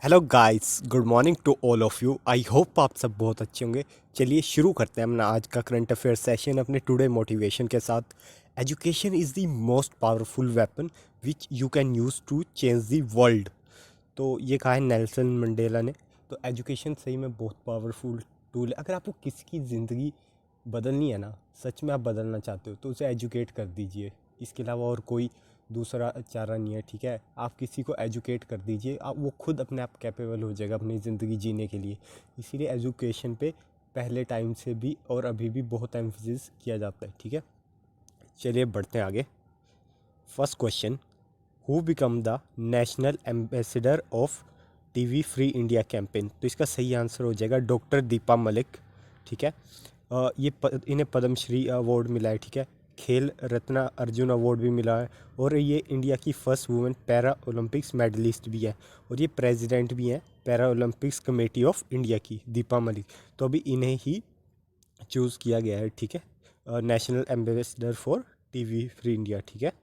Hello guys, good morning to all of you. I hope आप सब बहुत अच्छे होंगे। चलिए शुरू करते हैं अपना आज का करंट अफेयर सेशन अपने टुडे मोटिवेशन के साथ। Education is the most powerful weapon which you can use to change the world. तो ये कहा है नेल्सन मंडेला ने। तो एजुकेशन सही में बहुत पावरफुल टूल है। अगर आपको किसी की ज़िंदगी बदलनी है ना, सच में आप बदलना चाहते हो तो उसे एजुकेट कर दीजिए। इसके अलावा और कोई दूसरा चारा नहीं है, ठीक है। आप किसी को एजुकेट कर दीजिए, आप वो खुद अपने आप कैपेबल हो जाएगा अपनी ज़िंदगी जीने के लिए। इसीलिए एजुकेशन पे पहले टाइम से भी और अभी भी बहुत एम्फेसिस किया जाता है, ठीक है। चलिए बढ़ते हैं आगे। First question, who become the national ambassador of TV free India campaign. तो इसका सही आंसर हो जाएगा डॉक्टर दीपा मलिक, ठीक है। इन्हें पद्मश्री अवार्ड मिला है, ठीक है। खेल रत्न अर्जुन अवार्ड भी मिला है और ये इंडिया की first women para Olympics medalist भी है और ये प्रेसिडेंट भी हैं para Olympics committee of India की, दीपा मलिक। तो अभी इन्हें ही चूज़ किया गया है, ठीक है, national ambassador for TV free India, ठीक है।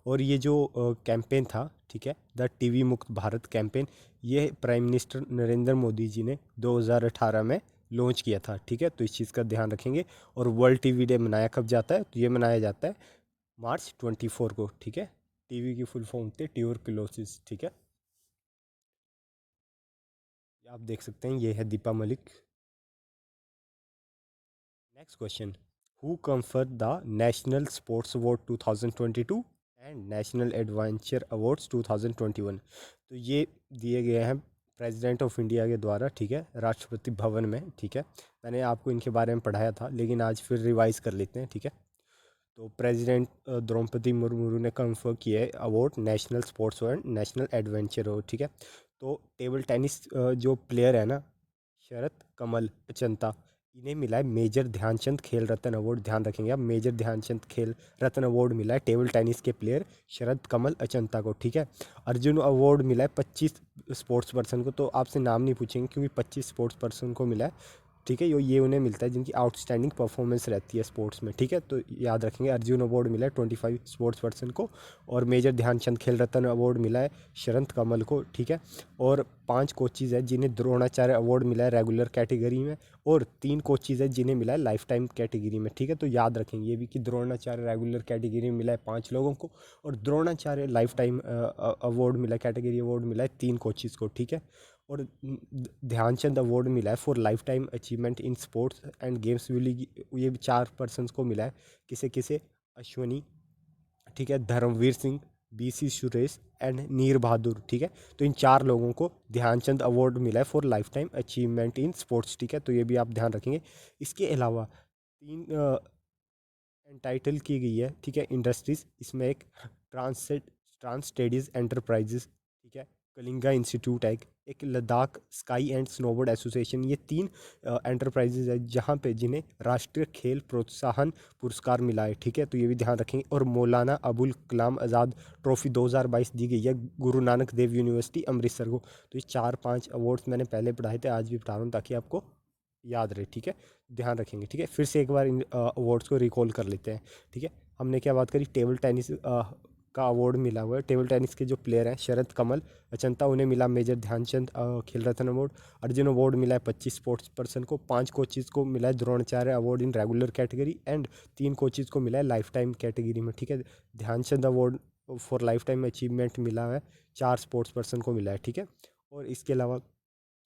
और ये जो कैंपेन था, ठीक है, द टीवी मुक्त भारत कैंपेन, ये प्राइम मिनिस्टर नरेंद्र मोदी जी ने 2018 में लॉन्च किया था, ठीक है। तो इस चीज़ का ध्यान रखेंगे। और वर्ल्ड टीवी डे मनाया कब जाता है, तो ये मनाया जाता है मार्च 24 को, ठीक है। टीवी की फुल फॉर्म होती है ट्यूबरकुलोसिस, ठीक है। आप देख सकते हैं ये है Deepa Malik. Next question, who conferred the national sports award 2022 and national adventure awards 2021। तो ये दिए गए हैं प्रेसिडेंट ऑफ इंडिया के द्वारा, ठीक है, राष्ट्रपति भवन में, ठीक है। मैंने आपको इनके बारे में पढ़ाया था लेकिन आज फिर रिवाइज कर लेते हैं, ठीक है। तो प्रेसिडेंट द्रौपदी मुर्मू ने कंफर्म किया है award national sports award, national adventure award, ठीक है। तो टेबल टेनिस जो प्लेयर है ना, शरत कमल अचंता, इन्हें मिला है मेजर ध्यानचंद खेल रत्न अवार्ड। ध्यान रखेंगे आप, मेजर ध्यानचंद खेल रत्न अवार्ड मिला है टेबल टेनिस के प्लेयर शरद कमल अचंता को, ठीक है। अर्जुन अवार्ड मिला है 25 स्पोर्ट्स पर्सन को। तो आपसे नाम नहीं पूछेंगे क्योंकि 25 स्पोर्ट्स पर्सन को मिला है, ठीक है। ये उन्हें मिलता है जिनकी आउटस्टैंडिंग परफॉर्मेंस रहती है स्पोर्ट्स में, ठीक है। तो याद रखेंगे अर्जुन अवार्ड मिला है 25 स्पोर्ट्स पर्सन को और मेजर ध्यानचंद खेल रत्न अवार्ड मिला है शरद कमल को, ठीक है। और 5 कोचेज़ हैं जिन्हें द्रोणाचार्य अवार्ड मिला है रेगुलर कैटेगरी में और 3 कोचेज़ हैं जिन्हें मिला है लाइफ टाइम कैटेगरी में, ठीक है। तो याद रखेंगे ये भी कि द्रोणाचार्य रेगुलर कैटेगरी में मिला है 5 लोगों को और द्रोणाचार्य लाइफ टाइम अवार्ड मिला है, कैटेगरी अवार्ड मिला है 3 कोचेज़ को, ठीक है। और ध्यानचंद अवार्ड मिला है for lifetime achievement in sports and games विली, ये भी 4 पर्सनस को मिला है। किसे किसे, अश्वनी, ठीक है, धर्मवीर सिंह, बीसी सुरेश एंड नीर बहादुर, ठीक है। तो इन 4 लोगों को ध्यानचंद अवार्ड मिला है for lifetime achievement in sports, ठीक है। तो ये भी आप ध्यान रखेंगे। इसके अलावा 3 एंटाइटल की गई है, ठीक है, इंडस्ट्रीज। इसमें एक ट्रांस स्टडीज एंटरप्राइजेस, ठीक है, कलिंगा इंस्टीट्यूट है एक Ladakh sky and snowboard association, ये 3 एंटरप्राइजेज है जहाँ पे जिन्हें राष्ट्रीय खेल प्रोत्साहन पुरस्कार मिला है, ठीक है। तो ये भी ध्यान रखेंगे। और मौलाना अबुल कलाम आज़ाद ट्रॉफी 2022 दी गई है गुरु नानक देव यूनिवर्सिटी अमृतसर को। तो ये 4-5 अवार्ड्स मैंने पहले पढ़ाए थे, आज भी पढ़ा रहा हूँ ताकि आपको याद रहे, ठीक है। ध्यान रखेंगे, ठीक है। फिर से एक बार इन अवार्ड्स को रिकॉल कर लेते हैं, ठीक है। हमने क्या बात करी, टेबल टेनिस का अवार्ड मिला हुआ है। टेबल टेनिस के जो प्लेयर हैं शरद कमल अचंता, उन्हें मिला मेजर ध्यानचंद खेल रत्न अवार्ड। अर्जुन अवार्ड मिला है 25 स्पोर्ट्स पर्सन को। 5 कोचेज़ को मिला है Dronacharya award in regular category and 3 coaches को मिला है लाइफ टाइम कैटेगरी में, ठीक है। Dhyanchand award for lifetime achievement मिला है 4 स्पोर्ट्स पर्सन को मिला है, ठीक है। और इसके अलावा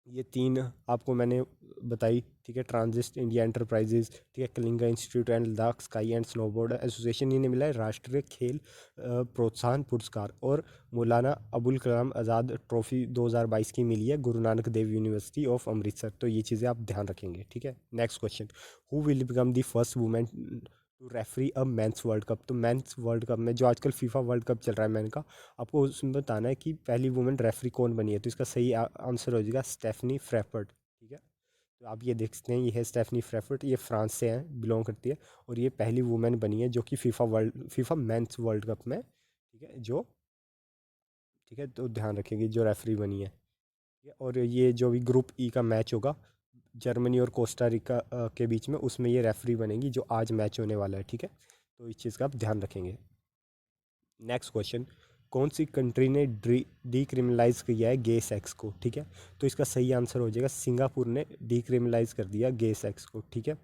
ये 3 आपको मैंने बताई, ठीक है, ट्रांजिस्ट इंडिया एंटरप्राइजेज, ठीक है, Kalinga institute and Ladakh sky and snowboard association, इन्हें मिला है राष्ट्रीय खेल प्रोत्साहन पुरस्कार। और मौलाना अबुल कलाम आज़ाद ट्रॉफी 2022 की मिली है गुरु नानक देव यूनिवर्सिटी ऑफ अमृतसर। तो ये चीज़ें आप ध्यान रखेंगे, ठीक है। Next question, who will become the first women to referee a men's world cup. तो मेंस वर्ल्ड कप में जो आजकल फीफा वर्ल्ड कप चल रहा है मैन का, आपको उसमें बताना है कि पहली वुमेन रेफरी कौन बनी है। तो इसका सही आंसर हो जाएगा स्टेफनी फ्रैफर्ट, ठीक है। तो आप ये देख सकते हैं, ये है स्टेफनी फ्रैफर्ट, ये फ्रांस से हैं, बिलोंग करती है और ये पहली वुमेन बनी है जो कि फीफा मेंस वर्ल्ड कप में, ठीक है, जो, ठीक है, तो ध्यान रखेंगे जो रेफरी बनी है, ठीक है। और ये जो भी ग्रुप ई का मैच होगा जर्मनी और कोस्टा रिका के बीच में, उसमें ये रेफरी बनेगी जो आज मैच होने वाला है, ठीक है। तो इस चीज़ का आप ध्यान रखेंगे। नेक्स्ट क्वेश्चन, कौन सी कंट्री ने डीक्रिमिनलाइज किया है गे सेक्स को, ठीक है। तो इसका सही आंसर हो जाएगा सिंगापुर ने डीक्रिमिनलाइज कर दिया गे सेक्स को, ठीक है।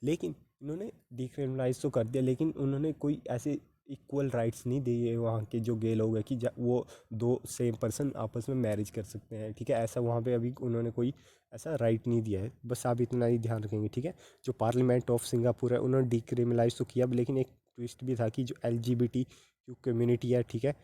लेकिन इन्होंने डीक्रिमिनलाइज तो कर दिया, लेकिन उन्होंने कोई ऐसे इक्वल राइट्स नहीं दिए वहाँ के जो गे लोग हैं कि वो दो सेम पर्सन आपस में मैरिज कर सकते हैं, ठीक है। ऐसा वहाँ पे अभी उन्होंने कोई ऐसा राइट नहीं दिया है, बस आप इतना ही ध्यान रखेंगे, ठीक है। जो पार्लियामेंट ऑफ सिंगापुर है उन्होंने डीक्रिमिनलाइज तो किया, लेकिन एक ट्विस्ट भी था कि जो एलजीबीटी कम्युनिटी है, ठीक है,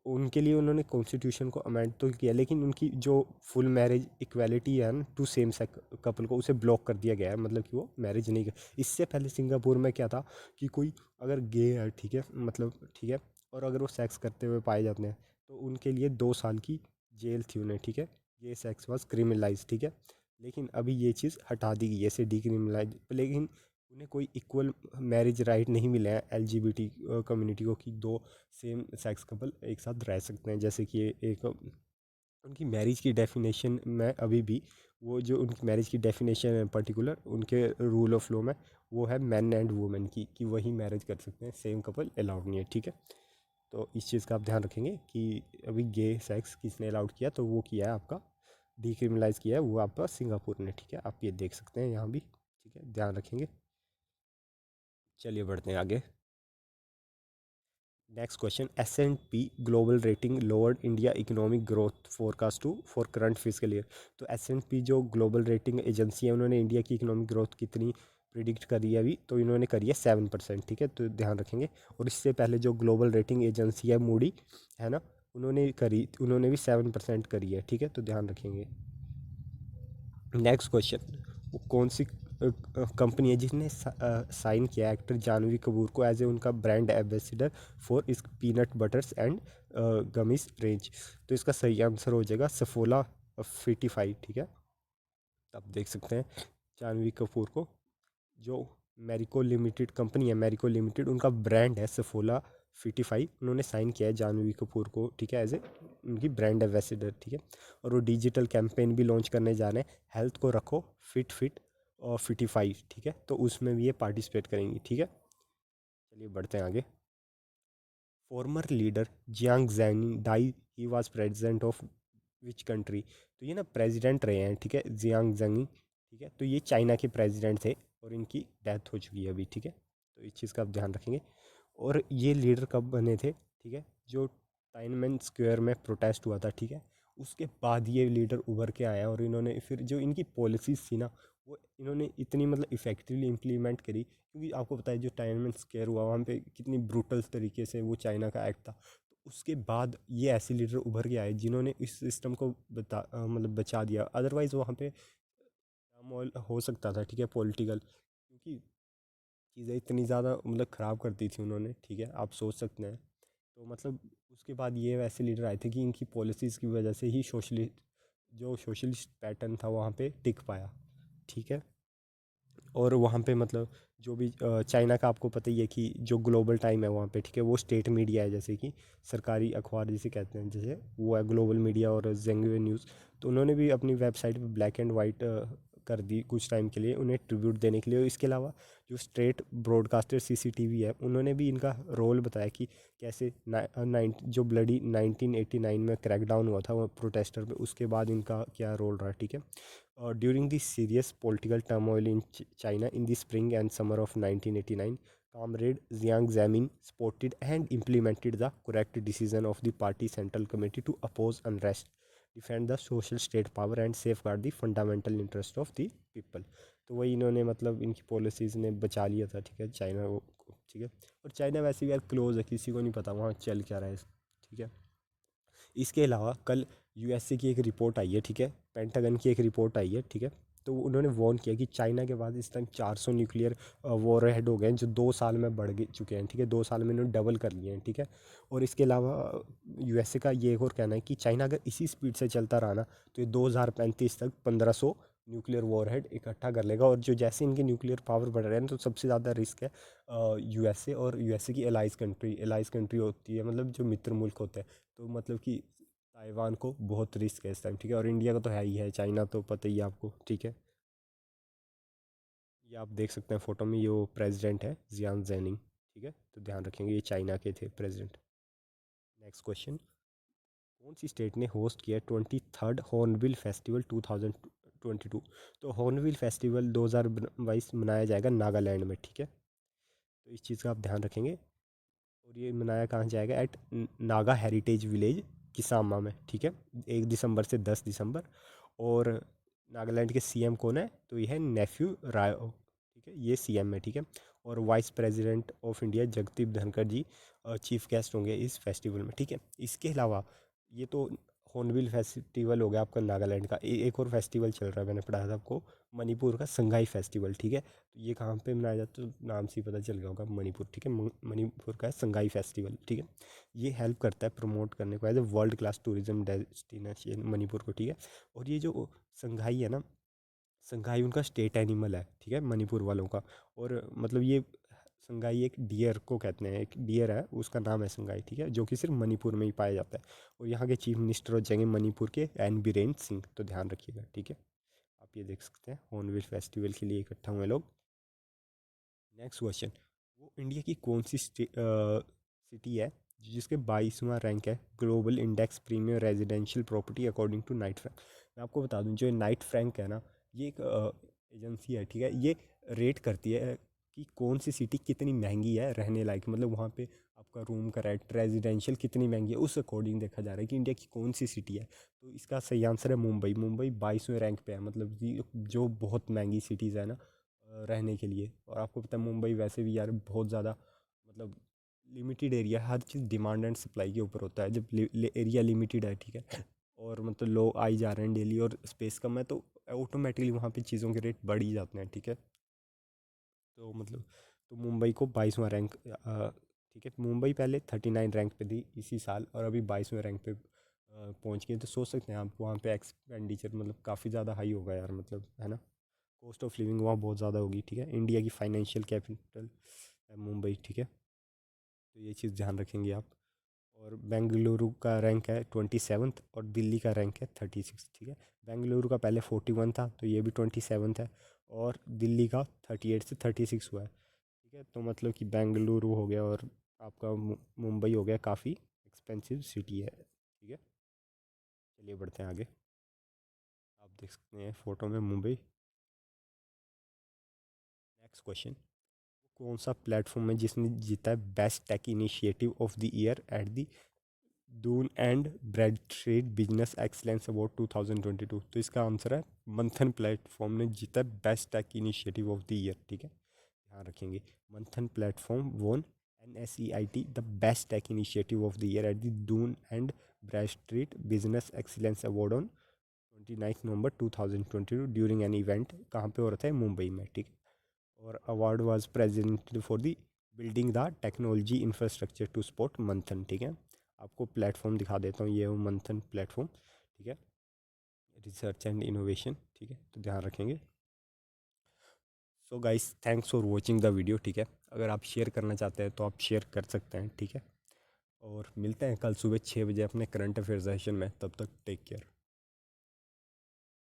उनके लिए उन्होंने कॉन्स्टिट्यूशन को अमेंड तो किया, लेकिन उनकी जो फुल मैरिज इक्वालिटी है ना टू सेम सेक्स कपल को, उसे ब्लॉक कर दिया गया है, मतलब कि वो मैरिज नहीं कर। इससे पहले सिंगापुर में क्या था कि कोई अगर गे है, ठीक है, मतलब ठीक है, और अगर वो सेक्स करते हुए पाए जाते हैं तो उनके लिए 2 साल की जेल थी उन्हें, ठीक है। ये सेक्स वॉज क्रिमिनलाइज, ठीक है। लेकिन अभी ये चीज़ हटा दी गई है, ऐसे डीक्रिमिनलाइज, लेकिन उन्हें कोई इक्वल मैरिज राइट नहीं मिला है एलजीबीटी कम्युनिटी को कि दो सेम सेक्स कपल एक साथ रह सकते हैं। जैसे कि एक उनकी मैरिज की डेफिनेशन में अभी भी वो जो उनकी मैरिज की डेफिनेशन है पर्टिकुलर उनके रूल ऑफ लॉ में, वो है मैन एंड वुमेन की, कि वही मैरिज कर सकते हैं, सेम कपल अलाउड नहीं है, ठीक है। तो इस चीज़ का आप ध्यान रखेंगे कि अभी गे सेक्स किसने अलाउड किया, तो वो किया है आपका डीक्रिमिनलाइज किया है वो आपका सिंगापुर ने, ठीक है। आप ये देख सकते हैं यहाँ भी, ठीक है, ध्यान रखेंगे। चलिए बढ़ते हैं आगे। Next question, S&P global rating lowered India economic growth forecast to for current physical year. तो S&P जो ग्लोबल रेटिंग एजेंसी है उन्होंने इंडिया की इकोनॉमिक ग्रोथ कितनी प्रिडिक्ट करी है अभी, तो इन्होंने करी है 7%, ठीक है, तो ध्यान रखेंगे। और इससे पहले जो ग्लोबल रेटिंग एजेंसी है मूडी है ना, उन्होंने भी 7% करी है, ठीक है, तो ध्यान रखेंगे। नेक्स्ट क्वेश्चन, वो कौन सी कंपनी है जिसने साइन किया एक्टर जानवी कपूर को एज ए उनका ब्रांड एम्बेसडर फॉर इस peanut buttress and gummies range. तो इसका सही आंसर हो जाएगा सफोला 55, ठीक है। आप देख सकते हैं जानवी कपूर को जो मैरिको लिमिटेड कंपनी है, मैरिको लिमिटेड उनका ब्रांड है सफोला 55, उन्होंने साइन किया है जानवी कपूर को, ठीक है, एज ए उनकी ब्रांड एम्बेसडर, ठीक है। और वो डिजिटल कैंपेन भी लॉन्च करने जा रहे हैं, हेल्थ को रखो फिट फिट और 55, ठीक है, तो उसमें भी ये पार्टिसिपेट करेंगी, ठीक है। चलिए बढ़ते हैं आगे। Former leader Jiang Zemin die, he was president of which country. तो ये ना प्रेसिडेंट रहे हैं, ठीक है, जियांग जंगी, ठीक है, तो ये चाइना के प्रेसिडेंट थे और इनकी डेथ हो चुकी है अभी, ठीक है, तो इस चीज़ का आप ध्यान रखेंगे। और ये लीडर कब बने थे, ठीक है, जो टाइनमेन स्क्वायर में प्रोटेस्ट हुआ था, ठीक है, उसके बाद ये लीडर उभर के आया और इन्होंने फिर जो इनकी पॉलिसीज थी ना वो इन्होंने इतनी मतलब इफेक्टिवली इम्प्लीमेंट करी, क्योंकि आपको पता है जो टाइनमेन स्क्वायर हुआ वहाँ पे कितनी ब्रूटल तरीके से वो चाइना का एक्ट था। तो उसके बाद ये ऐसे लीडर उभर के आए जिन्होंने इस सिस्टम को मतलब बचा दिया, अदरवाइज़ वहाँ पे टर्मोइल हो सकता था, ठीक है, पॉलिटिकल, क्योंकि चीज़ें इतनी ज़्यादा मतलब ख़राब कर दी थी उन्होंने, ठीक है, आप सोच सकते हैं। तो मतलब उसके बाद ये वैसे लीडर आए थे कि इनकी पॉलिसीज़ की वजह से ही सोशलिस्ट पैटर्न था वहाँ पे टिक पाया, ठीक है। और वहाँ पे मतलब जो भी चाइना का आपको पता ही है कि जो ग्लोबल टाइम है वहाँ पे, ठीक है, वो स्टेट मीडिया है, जैसे कि सरकारी अखबार जिसे कहते हैं, जैसे वो है ग्लोबल मीडिया और जेंगवे न्यूज़। तो उन्होंने भी अपनी वेबसाइट पे ब्लैक एंड वाइट कर दी कुछ टाइम के लिए उन्हें ट्रिब्यूट देने के लिए। इसके अलावा जो स्टेट ब्रॉडकास्टर सीसीटीवी है उन्होंने भी इनका रोल बताया कि कैसे जो ब्लडी 1989 में क्रैकडाउन हुआ था वो प्रोटेस्टर पे, उसके बाद इनका क्या रोल रहा, ठीक है। During the serious political turmoil in China in the spring and summer of 1989, Comrade Jiang Zemin supported and implemented the correct decision of the party central committee to oppose unrest, defend the social state power and safeguard the fundamental interest of the people। तो वही इन्होंने मतलब इनकी policies ने बचा लिया था, ठीक है, चाइना को, ठीक है। और चाइना वैसे भी यार क्लोज है, किसी को नहीं पता वहाँ चल क्या रहा है, ठीक है। इसके अलावा कल यूएसए की एक रिपोर्ट आई है, ठीक है, पेंटागन की एक रिपोर्ट आई है, ठीक है। तो उन्होंने वार्न किया कि चाइना के बाद इस टाइम 400 न्यूक्लियर वॉर हेड हो गए हैं जो 2 साल में बढ़ गए चुके हैं, ठीक है, 2 साल में इन्होंने डबल कर लिए हैं, ठीक है। और इसके अलावा यूएसए का ये एक और कहना है कि चाइना अगर इसी स्पीड से चलता रहा ना तो ये 2035 तक 1500 न्यूक्लियर वॉरहेड इकट्ठा कर लेगा। और जो जैसे इनके न्यूक्लियर पावर बढ़ रहे हैं तो सबसे ज़्यादा रिस्क है यूएसए और यूएसए की एलाइज कंट्री होती है, मतलब जो मित्र मुल्क होते हैं। तो मतलब कि ताइवान को बहुत रिस्क है इस टाइम, ठीक है, और इंडिया का तो है ही है, चाइना तो पता ही है आपको, ठीक है। ये आप देख सकते हैं फोटो में, ये वो प्रेसिडेंट है जियांग जेनिंग, ठीक है, तो ध्यान रखेंगे ये चाइना के थे प्रेसिडेंट। नेक्स्ट क्वेश्चन, कौन सी स्टेट ने होस्ट किया 23rd हॉर्नबिल फेस्टिवल 2022? तो हॉर्नबिल फेस्टिवल 2022 मनाया जाएगा नागालैंड में, ठीक है। तो इस चीज़ का आप ध्यान रखेंगे। और ये मनाया कहाँ जाएगा? At Naga heritage village Kisama में, ठीक है, 1 दिसंबर से 10 दिसंबर। और नागालैंड के सीएम कौन है? तो ये है नेफ्यू रायो, ठीक है, ये सीएम है, ठीक है। और vice president of India Jagdeep Dhankhar ji chief guest होंगे इस फेस्टिवल में, ठीक है। इसके अलावा ये तो हॉर्नबिल फेस्टिवल हो गया आपका नागालैंड का। एक और फेस्टिवल चल रहा है, मैंने पढ़ा था आपको, मणिपुर का संगाई फेस्टिवल, ठीक है। तो ये कहाँ पे मनाया जाता है? तो नाम से ही पता चल गया होगा, मणिपुर, ठीक है। मणिपुर का है संगाई फेस्टिवल, ठीक है। ये हेल्प करता है प्रमोट करने को as a world class tourism destination Manipur को, ठीक है। और ये जो संगाई है ना, संगाई उनका स्टेट एनिमल है, ठीक है, मणिपुर वालों का। और मतलब ये संगाई एक डियर को कहते हैं, एक डियर है उसका नाम है संगाई, ठीक है, जो कि सिर्फ मणिपुर में ही पाया जाता है। और यहाँ के चीफ मिनिस्टर हो जाएंगे मणिपुर के एन बीरेन सिंह, तो ध्यान रखिएगा, ठीक है। आप ये देख सकते हैं हॉर्नबिल फेस्टिवल के लिए इकट्ठा हुए लोग। नेक्स्ट क्वेश्चन, वो इंडिया की कौन सी सिटी है जिसके 22वां रैंक है global index premium residential property according to Knight Frank? मैं आपको बता दूं, जो नाइट फ्रैंक है ना, ये एक एजेंसी है, ठीक है। ये रेट करती है कि कौन सी सिटी कितनी महंगी है रहने लायक, मतलब वहाँ पे आपका रूम का रेट रेजिडेंशियल कितनी महंगी है, उस अकॉर्डिंग देखा जा रहा है कि इंडिया की कौन सी सिटी है। तो इसका सही आंसर है मुंबई। मुंबई 22वें रैंक पे है, मतलब जो बहुत महंगी सिटीज़ है ना रहने के लिए। और आपको पता है मुंबई वैसे भी यार बहुत ज़्यादा, मतलब limited area, her cheese demand and supply के ऊपर होता है। जब एरिया लिमिटेड है, ठीक है, और मतलब लोग आई जा रहे हैं डेली और स्पेस कम है, तो ऑटोमेटिकली वहाँ पे चीज़ों के रेट बढ़ ही जाते हैं, ठीक है। तो मतलब तो मुंबई को 22वां रैंक, ठीक है। मुंबई पहले 39 रैंक पे थी इसी साल, और अभी 22वें रैंक पे पहुँच गई। तो सोच सकते हैं आप वहाँ पे एक्सपेंडिचर मतलब काफ़ी ज़्यादा हाई होगा यार, मतलब है ना, कॉस्ट ऑफ लिविंग वहाँ बहुत ज़्यादा होगी, ठीक है। इंडिया की फाइनेंशियल कैपिटल है मुंबई, ठीक है। तो ये चीज़ ध्यान रखेंगे आप। और बेंगलुरु का रैंक है 27th और दिल्ली का रैंक है 36, ठीक है। बेंगलुरु का पहले 41 था, तो ये भी 27th है। और दिल्ली का 38 से 36 हुआ है, ठीक है। तो मतलब कि बेंगलुरु हो गया और आपका मुंबई हो गया, काफ़ी एक्सपेंसिव सिटी है, ठीक है। चलिए बढ़ते हैं आगे। आप देख सकते हैं फ़ोटो में मुंबई। नेक्स्ट क्वेश्चन, कौन सा प्लेटफॉर्म है जिसने जीता है best tech initiative of the year at the Dun and Bradstreet business excellence award 2022? तो इसका आंसर है मंथन प्लेटफॉर्म ने जीता best tech initiative of the year, ठीक है। ध्यान रखेंगे, Manthan platform won NSEIT the best tech initiative of the year at the Dun and Bradstreet business excellence award on 29 November 2022 during an event. कहाँ पे हो रहा था? मुंबई में, ठीक है। और award was presented for the building the technology infrastructure to support Manthan, ठीक है। आपको प्लेटफॉर्म दिखा देता हूँ, ये वो मंथन प्लेटफॉर्म, ठीक है, रिसर्च एंड इनोवेशन, ठीक है, तो ध्यान रखेंगे। So guys thanks for watching the video, ठीक है। अगर आप शेयर करना चाहते हैं तो आप शेयर कर सकते हैं, ठीक है। और मिलते हैं कल सुबह 6 बजे अपने करंट अफेयर सेशन में, तब तक टेक केयर।